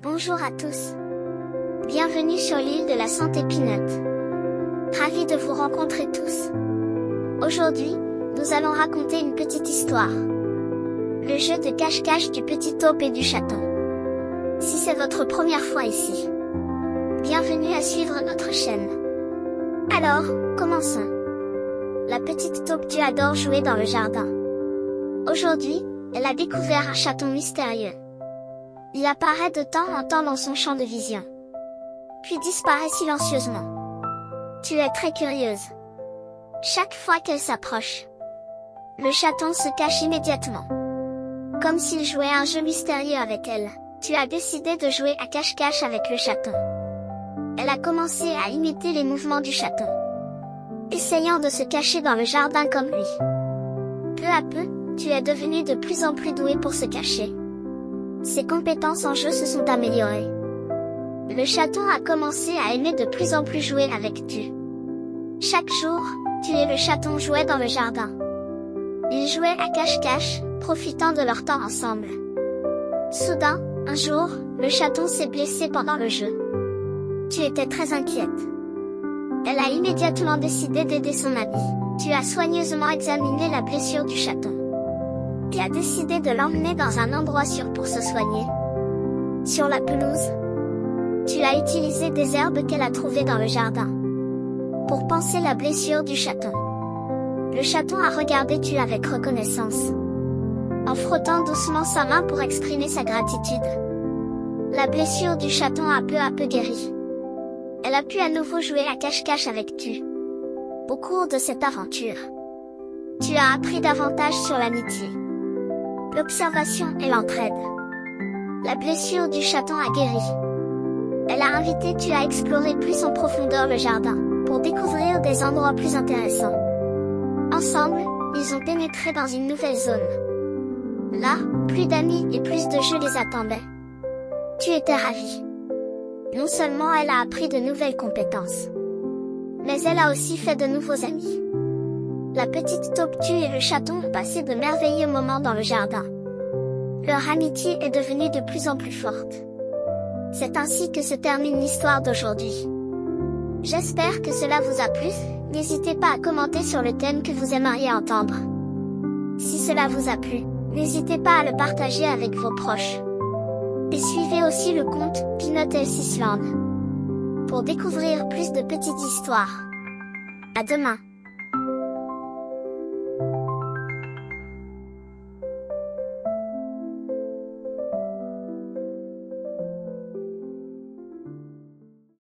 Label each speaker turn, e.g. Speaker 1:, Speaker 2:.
Speaker 1: Bonjour à tous. Bienvenue sur l'île de la Santé Peanut. Ravi de vous rencontrer tous. Aujourd'hui, nous allons raconter une petite histoire. Le jeu de cache-cache du petit taupe et du chaton. Si c'est votre première fois ici, bienvenue à suivre notre chaîne. Alors, commençons. La petite taupe adore jouer dans le jardin. Aujourd'hui, elle a découvert un chaton mystérieux. Il apparaît de temps en temps dans son champ de vision, puis disparaît silencieusement. Tu es très curieuse. Chaque fois qu'elle s'approche, le chaton se cache immédiatement. Comme s'il jouait un jeu mystérieux avec elle, tu as décidé de jouer à cache-cache avec le chaton. Elle a commencé à imiter les mouvements du chaton, essayant de se cacher dans le jardin comme lui. Peu à peu, tu es devenu de plus en plus doué pour se cacher. Ses compétences en jeu se sont améliorées. Le chaton a commencé à aimer de plus en plus jouer avec tu. Chaque jour, tu et le chaton jouaient dans le jardin. Ils jouaient à cache-cache, profitant de leur temps ensemble. Soudain, un jour, le chaton s'est blessé pendant le jeu. Tu étais très inquiète. Elle a immédiatement décidé d'aider son ami. Tu as soigneusement examiné la blessure du chaton. Tu as décidé de l'emmener dans un endroit sûr pour se soigner. Sur la pelouse, tu as utilisé des herbes qu'elle a trouvées dans le jardin pour panser la blessure du chaton. Le chaton a regardé tu avec reconnaissance, en frottant doucement sa main pour exprimer sa gratitude. La blessure du chaton a peu à peu guéri. Elle a pu à nouveau jouer à cache-cache avec tu. Au cours de cette aventure, tu as appris davantage sur l'amitié, l'observation et l'entraide. La blessure du chaton a guéri. Elle a invité tu à explorer plus en profondeur le jardin, pour découvrir des endroits plus intéressants. Ensemble, ils ont pénétré dans une nouvelle zone. Là, plus d'amis et plus de jeux les attendaient. Tu étais ravie. Non seulement elle a appris de nouvelles compétences, mais elle a aussi fait de nouveaux amis. La petite taupe et le chaton ont passé de merveilleux moments dans le jardin. Leur amitié est devenue de plus en plus forte. C'est ainsi que se termine l'histoire d'aujourd'hui. J'espère que cela vous a plu. N'hésitez pas à commenter sur le thème que vous aimeriez entendre. Si cela vous a plu, n'hésitez pas à le partager avec vos proches. Et suivez aussi le compte Peanut Island pour découvrir plus de petites histoires. À demain.